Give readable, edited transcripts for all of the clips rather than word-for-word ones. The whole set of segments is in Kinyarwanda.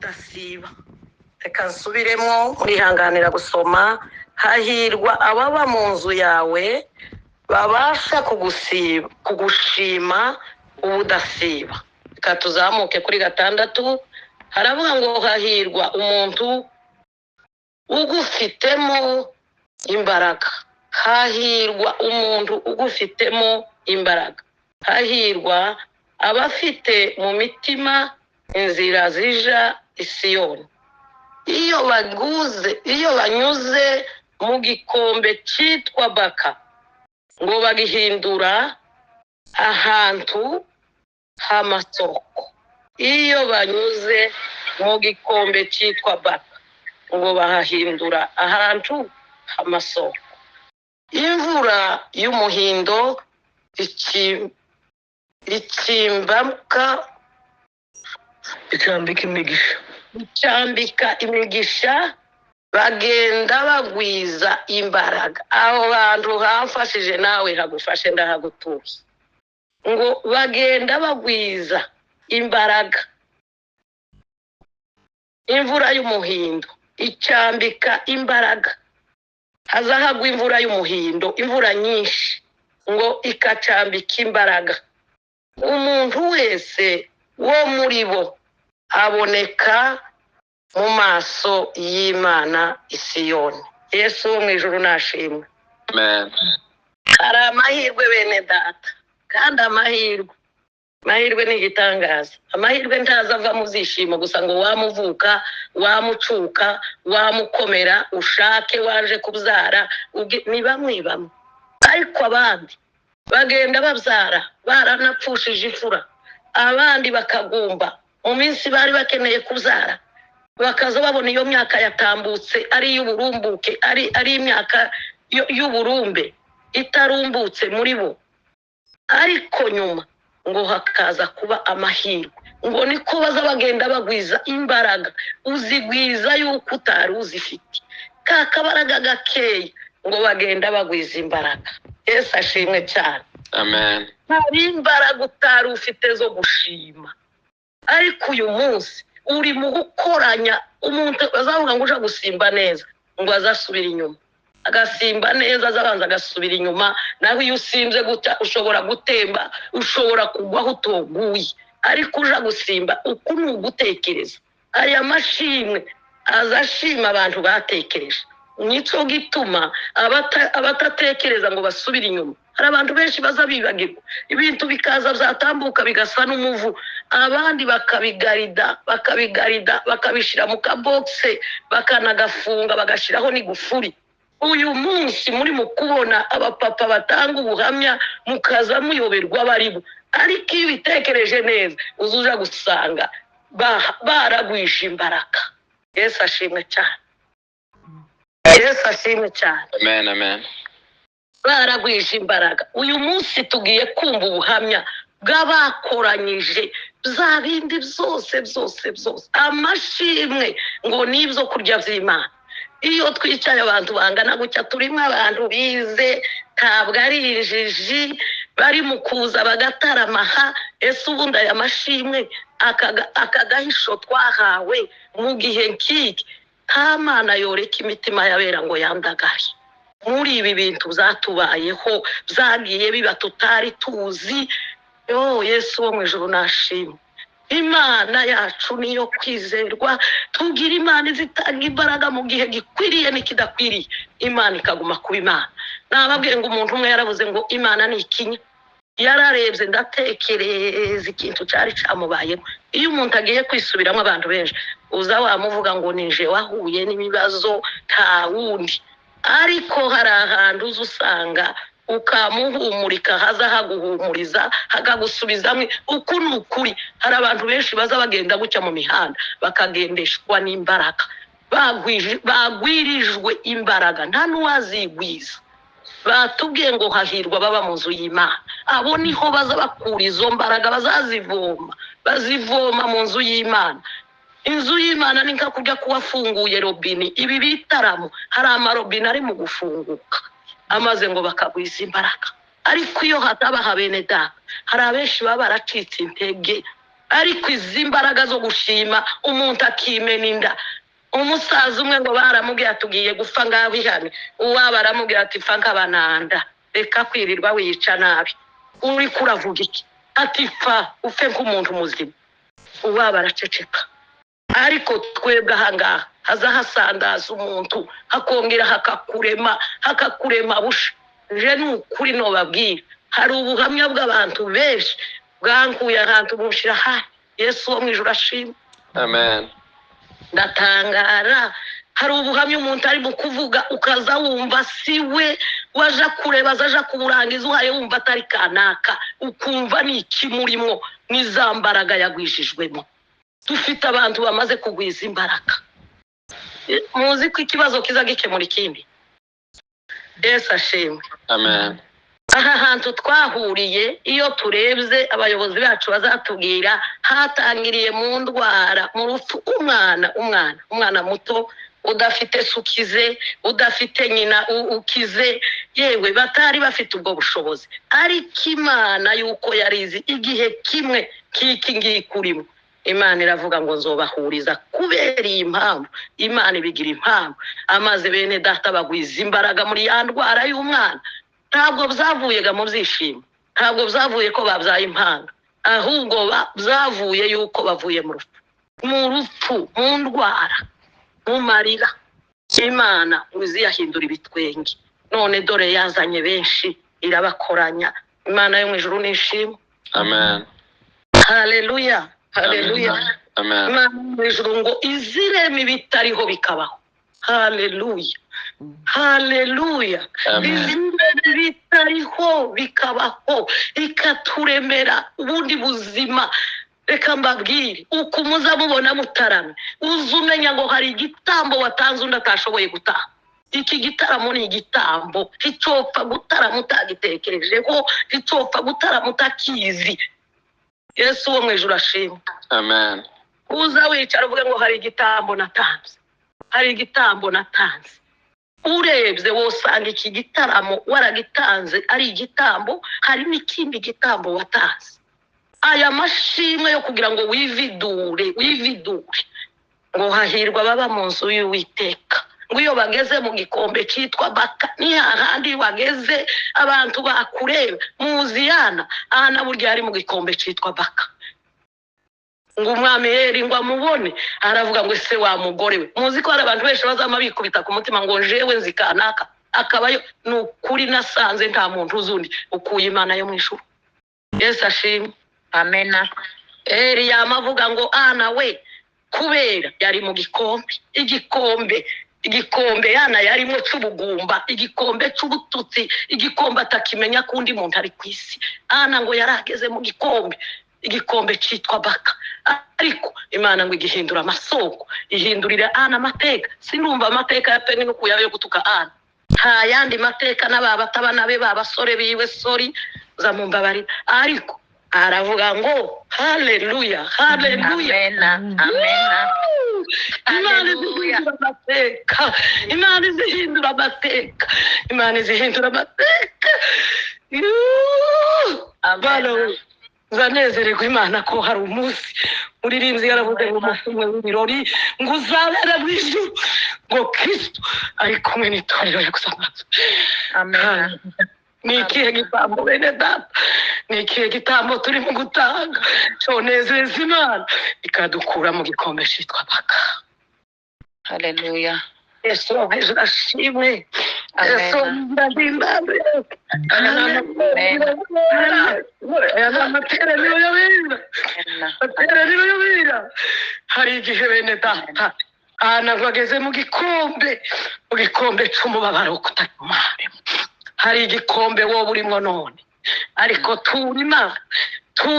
ubudasiba. Reka nsubiremo murihanganira gusoma. Hahirwa ababa mu nzu yawe babasha kugushima ubudasiba. Reka tuzamuke kuri 6. Haravuga ngo hahirwa umuntu ugufitemo imbaraga. Hahirwa umuntu ugufitemo imbaraga. Hahirwa abafite mu mitima inzira zija i Siyoni. Iyo banyuze mu gikombe cyitwa Baka, ngo bagihindura ahantu h'amasoko. Iyo banyuze mu gikombe cyitwa Baka, ngo bahahindura ahantu h'amasoko. Imvura y'umuhindo icambika imigisha, bagenda bagwiza imbaraga. Aho hantu hamfashije nawe hagufashe ndahagutuye. Ngo bagenda bagwiza imbaraga. Imvura y'umuhindo icambika imbaraga. Haza hagwa imvura y'umuhindo, imvura nyinshi, ngo ikacambika imbaraga. Umuntu wese wo muri bo aboneka mu maso y'Imana i Siyoni. Yesu wo mu ijuru nashimwe. Amen. Hari amahirwe bene data, kandi amahirwe ni igitangaza. Amahirwe ntazava mu zishimo gusa ngo wamuvuka, wamucuka, wamukomera, ushake, waje kubyara, ni bamwe. Ariko abandi bagenda babyara baranapfushije imfura, abandi bakagumba mu minsi bari bakeneye kubyara, bakaza babona iyo myaka yatambutse ari y'uburumbuke, ari imyaka y'uburumbe itarumbutse muri bo. Ariko nyuma ngo hakaza kuba amahirwe, ngo niko baza bagenda bagwiza imbaraga. Uzigwiza yuko utari uzifite, ka kabaraga gakeya, ngo bagenda bagwiza imbaraga. Yesu ashimwe cyane. Amen. Hari imbaraga utari ufite zo gushima, ariko uyu munsi uri mu gukoranya. Umuntu azavuga ngo uje gusimba neza, ngo azasubira inyuma, agasimba neza, azabanza agasubira inyuma. Naho iyo usimbye gutya ushobora gutemba, ushobora kugwaho utoguye. Ariko uje gusimba uku ni ugutekereza. Aya mashimwe azashima abantu batekereje. Nico gituma abatatekereza ngo basubire inyuma. Hari abantu benshi baza bibagirwa, ibintu bikaza byatambuka bigasa n'umuvu, abandi bakabigarida bakabishira mu kabokse, bakanagafunga bagashiraho n'igufuri. Uyu munsi muri mu kubona abapapa batanga ubuhamya, mukaza muyoberwa baribo. Ariko iyo bitekereje neza uzuja gusanga baragwisha imbaraga. Yesu ashimwe cyane. Yesu ashimwe cyane. Amen. Amen. Baragwisha imbaraga. Uyu munsi tugiye kumva ubuhamya bw'abakoranyije bya bindi byose amashimwe, ngo nibyo kurya by'Imana. Iyo twicaye abantu bangana gutya, turimo abantu bize, ntabwo ari injiji, bari mu kuza bagataramaha. Ese ubundi aya mashimwe akagahisho twahawe mu gihe nk'iki, nta Mana yoreka imitima yabera ngo yandagaye. Muri ibi bintu byatubayeho, byagiye biba tutari tuzi. Yesu wo mu ijuru nashimwe. Imana yacu niyo kwizerwa. Tugira Imana zitanga imbaraga mu gihe gikwiriye n'ikidakwiriye, Imana ikaguma kuba Imana. Nababwiye ngo umuntu umwe yaravuze ngo Imana ni ikinya. Yararebye ndatekereza ikintu cyari cyamubayemo. Iyo umuntu agiye kwisubiramo abantu benshi, uza wamuvuga ngo nije wahuye n'ibibazo nta wundi. Ariko hari ahantu uza usanga ukamuhumurika, haza haguhumuriza, hagagusubizamo uku ni ukuri. Hari abantu benshi baza bagenda gucya mu mihanda bakagendeshwa n'imbaraga, bagwirijwe imbaraga, nta n'uwazigwiza. Batubwiye ngo hahirwa baba mu nzu y'Imana. Abo niho baza bakura izo mbaraga, bazivoma mu nzu y'Imana. Inzu y'Imana ni nka kujya kuwafunguye robine. Ibi bitaramo hari amarobine ari mu gufunguka, amaze ngo bakagwiza imbaraga. Ariko iyo hataba habene da, hari abenshi baba baracitse intege, ariko izi mbaraga zo gushima umuntu akimena inda. Umusaza umwe ngo baramubwiye tugiye gupfa ngaho ihane, uwaba aramubwira ati pfa nk'abananda, reka kwirirwa wiyica nabi, uri kuravuga iki? Ati pfa upfe nk'umuntu muzima. Uwaba araceceka. Ariko twebwe ahangaha haza hasandaza umuntu hakongera hakakurema busha. Je n'ukuri nobabwira, hari ubuhamya bw'abantu benshi bwankuye ahantu mushira ha Yesu wo mwijuru ashimwe. Amen. Ndatangara, hari ubuhamya umuntu ari mu kuvuga ukaza wumva siwe, waja kureba azaja kuburangiza uhaye wumva atari kanaka, ukumva ni ikimurimo n'izambaraga yagwijijwemo. Dufite abantu bamaze kugwiza imbaraga. Muzi ko ikibazo kiza gikemura ikindi. Yesu ashimwe. Amen. Aha hantu twahuriye, iyo turebye abayobozi bacu bazatubwira, hatangiriye mu ndwara, mu rupfu umwana muto udafite sukize, udafite nyina ukize, yewe batari bafite ubwo bushobozi. Ariko Imana yuko yarizi igihe kimwe kiki ngikurimo, Imana iravuga ngo nzobahuriza kubera iyi mpamvu. Imana ibigira impamvu, amaze bene data bagwiza imbaraga muri ya ndwara y'umwana. Ntabwo bzavuyega mu byishimo, ntabwo byavuye ko babyaye impanga, ahubwo byavuye yuko bavuye mu rupfu, mu ndwara, mu marira. Imana uzi yahindura ibitwenge, none dore yazanye benshi irabakoranya. Imana yo mu ijuru nishimwe. Amen. Haleluya, haleluya. Amen. Imana yo mu ijuru ngo izireme ibitariho bikabaho. Haleluya, haleluya. Izireme bitariho bikabaho, ikaturemera ubundi buzima. Reka mbabwire, uko muza mubona mutaramye, uzumenya ngo hari igitambo watanze undi atashoboye gutaha. Iki gitaramo ni igitambo, icopfa gutarama utagitekerejeho, icopfa gutarama utakizi. Yesu wo mu ijuru ashimwe. Amen. Uza wicara uvuge ngo hari igitambo natanze, hari igitambo natanze. Urebye wosanga iki gitaramo waragitanze ari igitambo, hari n'ikindi gitambo watanze. Aya mashimwe yo kugira ngo wividure, ngo hahirwa baba mu nzu y'Uwiteka. Ngo iyo bageze mu gikombe cyitwa baka, ni hahandi bageze abantu bakureba. Muziyana ahana burya ari mu gikombe cyitwa baka. Ngo umwami Yeri ngo amubone, aravuga ngo ese wa mugore we. Muzi ko hari abantu benshi bazama bikubita ku mutima ngo jewe nzikanaka, akabayo. Nukuri nasanze nta muntu uzundi ukuye Imana yo mu ijuru. Yesu ashimwe. Amena. Eri yamavuga ngo ana we, kubera yari mu igikombe yana yarimo cy'ubugumba, igikombe cy'ubututsi, igikombe atakimenya kundi muntu ari ku isi. Ana ngo yarageze mu igikombe cyitwa baka. Ariko Imana ngo igihindura amasoko, ihindurira ana amateka. Sinumva amateka ya Peni n'ukuya yo gutuka ana. Nta yandi mateka n'ababatabana be babasore biwe sori zamumbabarira. Ariko aravuga ngo haleluya, haleluya. Amena. Amena. Imana izihindura amateka, Imana izihindura amateka, Imana izihindura amateka. Bana zanezererwa Imana ko hari umunsi uririnzi yaravuze ngo umunsi umwe w'ibirori ngo uzabera mu ijuru, ngo Kristo ari kumwe n'itorero yagusangaza. Amena. Ni ikihe gitambo bene data, ni ikihe gitambo turimo gutanga cyonezeza Imana ikadukura mu gikombe cyitwa baka. Haleluya. Yesu w'ijuru ashimwe. Yesu ndahimbawe. Aya ni amateraniro y'abera. Hari igihe bene data Ana bageze mu gikombe cy'umubabaro kutamara. Hari igikombe wowe urimo none, ariko tura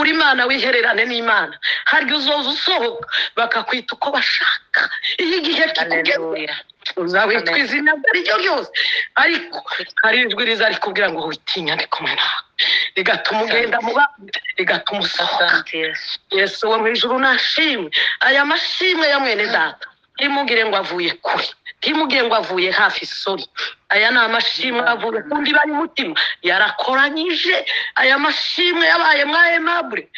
Imana wihererane n'Imana. Harya uzoza usohoka bakakwita uko bashaka, iyo igihe kikugeze uzawitwa izina ryo ryose, ariko hari ijwi riza rikubwira ngo witinya ndi kumwe nawe, rigatuma ugenda mu bandi, rigatuma usohoka. Yesu wo mu ijuru nashimwe. Aya mashimwe ya mwene data ntimugire ngo avuye kure, ntimugire ngo avuye hafi, sori. Aya ni amashimwe avuye kundi bari mutima, yarakoranyije. Aya mashimwe yabaye mwa Aimable,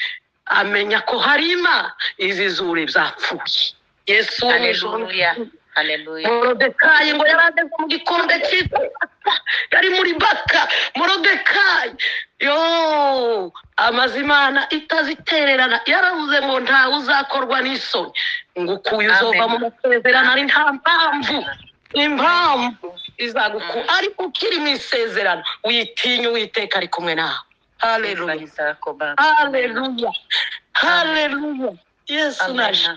amenya ko hari Imana izizura ibyapfuye. Yesu wo mu ijuru. Hallelujah. Hallelujah. Morodekayi ngo yari ageze mu gikombe cy'itaka, yari muri baka. Morodekayi amaze Imana itazitererana, yaravuze ngo ntawe uzakorwa n'isoni, ngo ukuye uzova mu masezerano ari nta mpamvu. Impamvu izagukura, ariko ukiri mu isezerano witinya, Uwiteka ari kumwe nawe. Haleluya, haleluya, haleluya. Yesu naje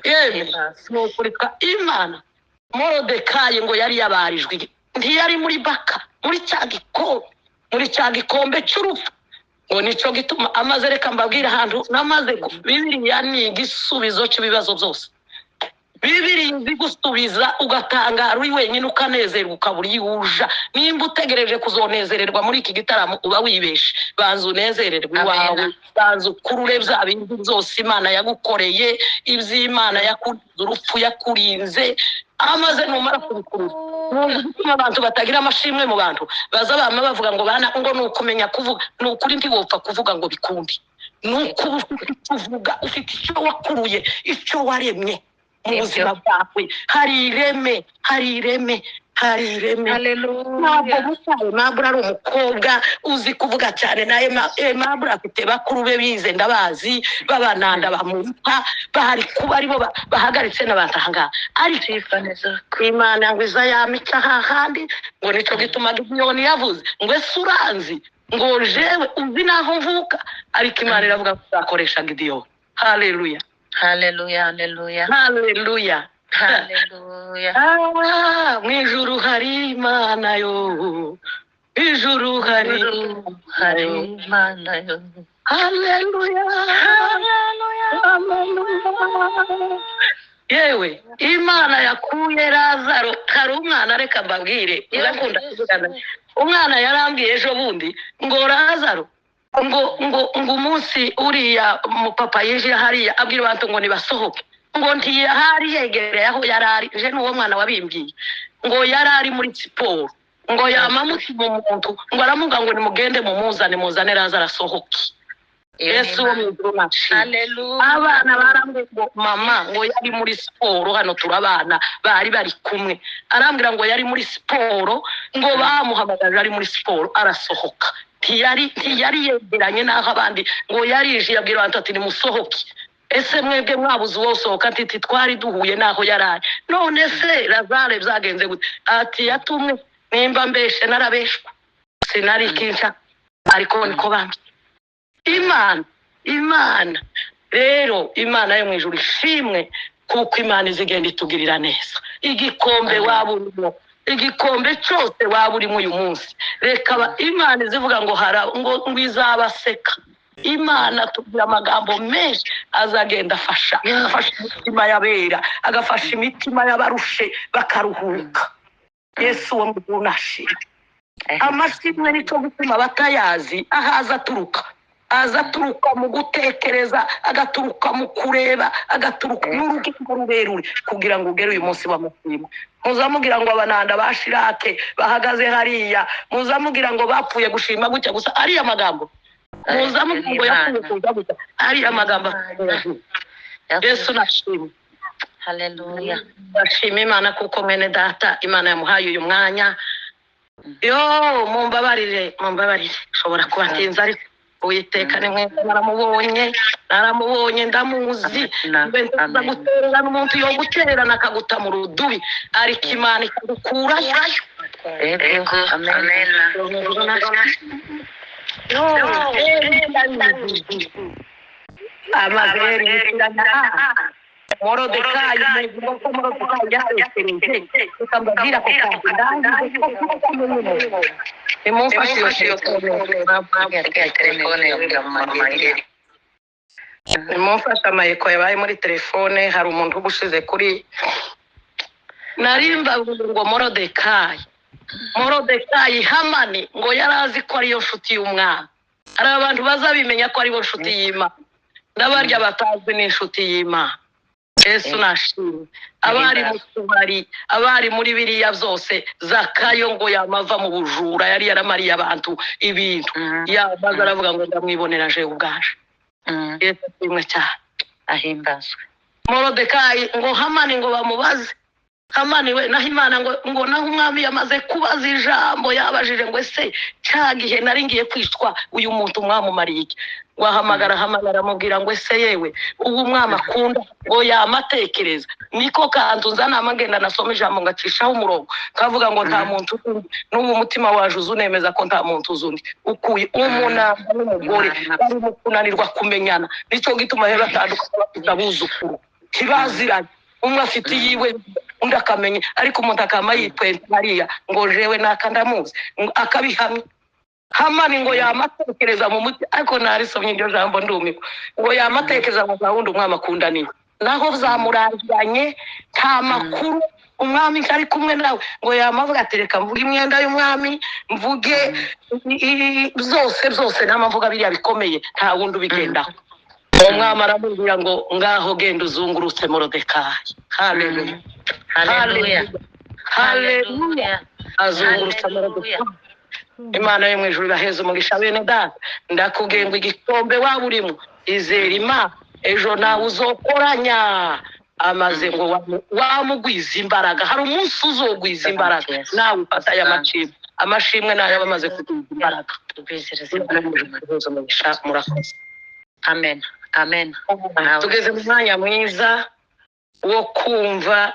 yewe nukurika Imana. Morodekayi ngo yari yabarijwe, ntiyari muri baka, muri cya gikombe cy'urupfu. ngo nicyo gituma amaze, reka mbabwire ahantu namaze. Bibiliya ni igisubizo cy'ibibazo byose. Bibiliya izi gusubiza ugatangara uri wenyine, ukanezerwa, ukabura iwuja. Nimba utegereje kuzonezererwa muri iki gitaramo uba wibeshe. Banza unezererwe iwawe, banza ukurure bya bindi byose Imana yagukoreye, iby'Imana yakurinze, urupfu yakurinze. Amaze numara kubikurura, n'ubwo abantu batagira amashimwe mu bantu baza bama bavuga ngo bana ngo nukumenya kuvuga, nukuri ntiwopfa kuvuga ngo bikundi. Nuko uvuga ufite icyo wakuruye, icyo waremye mu buzima bwawe. Hari ireme, hari ireme, hari ireme. Ntabwo ari umukobwa uzi kuvuga cyane, na Aimable afite bakuru be bize, ndabazi, babananda bamupa, bahari kuba aribo bahagaritse n'abantu ahangaha. Ariko Imana ngo iza yamica hahandi, ngo nicyo gituma Gideyoni yavuze ngo ese uranzi, ngo jewe uzi naho mvuka. Ariko Imana iravuga ko izakoresha Gideyoni. Haleluya, haleluya, haleluya, haleluya, haleluya. mu ijuru hari Imana yo, ijuru hari Imana yo. haleluya, haleluya. Yewe Imana yakuye Lazaro. Hari umwana, reka mbabwire, urakunda kuvugana. Umwana yarambwiye ejo bundi ngo Lazaro, ngo umunsi uriya mupapa yije hariya abwira abantu ngo nibasohoke, ngo ntiyahari yegereye aho yarari. Je n'uwo mwana wabimbwiye ngo yarari muri siporo, ngo yamamutse mu muntu, ngo aramuga ngo nimugende mumuzane, muzane Lazaro asohoke. Yesu wo mu ijuru nashi. Abana barambwiye ngo mama ngo yari muri siporo, hano turabana bari kumwe, arambwira ngo yari muri siporo, ngo bamuhamagaje ari muri siporo arasohoka. Ntiyari yegeranye n'aho abandi, ngo yarije yabwira abantu ati nimusohoke. Ese mwebwe mwabuze uwo sohoka? Ati twari duhuye n'aho yarari. None se Lazaro byagenze gute? Ati yatumwe. Nimba mbeshe narabeshwa, sinari kinca, ariko niko bambye. Imana rero, Imana yo mu ijuru ishimwe, kuko Imana izigenda itugirira neza. Igikombe waba urimo, igikombe cyose waba urimo uyu munsi, reka Imana izivuga ngo izabaseka. Imana tugira amagambo menshi azagenda afasha imitima y'abera, agafasha imitima y'abarushe bakaruhuka. Yesu wo mu ijuru nashimwe. Amashimwe nicyo gutuma batayazi ahaza aturuka. Aza aturuka mu gutekereza, agaturuka mu kureba, agaturuka n'urugendo rurerure kugira ngo ugere uyu munsi bamushima. Muzamubwira ngo abananda bashirake bahagaze hariya, muzamubwira ngo bapfuye gushima gutya gusa, ariya magambo. Muzamubwira ngo yapfuye kuza gutya, ariya magambo. Yesu nashimwe. Haleluya. Bashima Imana kuko mwene data Imana yamuhaye uyu mwanya. Mumbabarire, shobora kubatinza, ariko Uwiteka ni mwiza. Naramubonye ndamuzi. Mbenza guterera n'umuntu yo gutererana akaguta mu rudubi, ariko Imana ikagukurayo. Amen. Amazeri yitiranya Morodekayi, ko Morodekayi yarekereje, ukambabwira ko kandi imufashe amayeko yabaye muri telefone. Hari umuntu ubushize kuri narimba ngo Morodekayi Hamani ngo yarazi ko ariyo nshuti y'umwana. Hari abantu bazabimenya ko aribo nshuti y'Imana, n'abarya batazi n'inshuti y'Imana. Yesu nashimwe. Abari mu tubari, abari muri biriya byose, Zakayo ngo yamava mu bujura, yari yaramariye abantu ibintu, yamaze aravuga ngo ndamwibonera je ubwaje. Yesu ashimwe cyane. ahimbazwe. Morodekayi ngo Hamani ngo bamubaze. Hamani we naho Imana ngo naho umwami yamaze kubaza ijambo yabajije ngo ese cyagihe nari ngiye kwicwa uyu muntu mwamumariye iki. Wahamagara Hamani aramubwira ngo ese yewe ubu umwami akunda ngo yamatekereza niko kanzu nzana amagenda nasoma ijambo ngacishaho umurongo kavuga ngo nta muntu undi n'ubu umutima waje uzunemeza ko nta muntu uzundi ukuye umunamba n'umugore barimo kunanirwa kumenyana nicyo gituma rero batandukanye bafite abuzukuru ntibaziranye umwe afite yiwe undi akamenye ariko umuntu akama yitwenta hariya ngo jewe nakandamuzi akabihamya. Hamani ngo yamatekereza mu muti ariko narisomye iryo jambo ndumirwa ngo yamatekereza mu gahunda umwami akundaniwe naho zamurangiranye nta makuru umwami ari kumwe nawe ngo yamavuga atereka mvuga imyenda y'umwami mvuge zose n'amavuga biriya bikomeye nta wundi ubigendaho. Umwami aramubwira ngo ngaho genda uzungurutse Morodekayi. Haleluya Haleluya. haleluya azungurutse Morodekayi. Imana yo mu ijuru iraheza umugisha bene data ndakubwiye ngo igikombe waba urimo izera Imana ejo nawe uzokoranya amaze ngo wamugwiza imbaraga hari umunsi uzogwiza imbaraga nawe ufata aya amashimwe nayo bamaze kugwiza imbaraga. Murakoze. Amen. Amen. Tugeze mu mwanya mwiza wo kumva